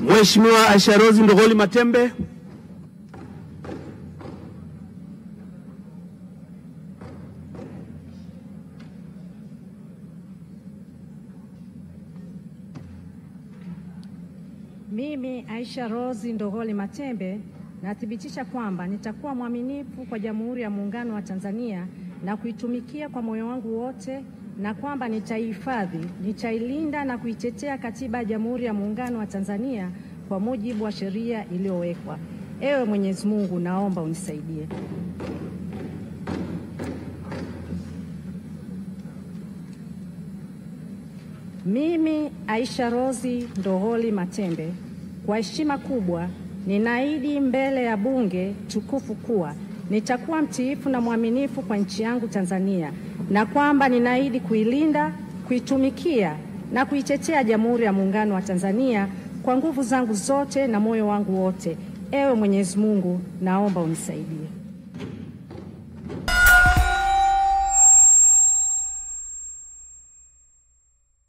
Mheshimiwa Aisha Rose Ndogholi Matembe. Mimi Aisha Rose Ndogholi Matembe nathibitisha kwamba nitakuwa mwaminifu kwa Jamhuri ya Muungano wa Tanzania na kuitumikia kwa moyo wangu wote, na kwamba nitaihifadhi, nitailinda na kuitetea Katiba ya Jamhuri ya Muungano wa Tanzania kwa mujibu wa sheria iliyowekwa. Ewe Mwenyezi Mungu, naomba unisaidie. Mimi Aisha Rose Ndogholi Matembe kwa heshima kubwa ninaahidi mbele ya Bunge tukufu kuwa nitakuwa mtiifu na mwaminifu kwa nchi yangu Tanzania, na kwamba ninaahidi kuilinda, kuitumikia na kuitetea Jamhuri ya Muungano wa Tanzania kwa nguvu zangu zote na moyo wangu wote. Ewe Mwenyezi Mungu, naomba unisaidie.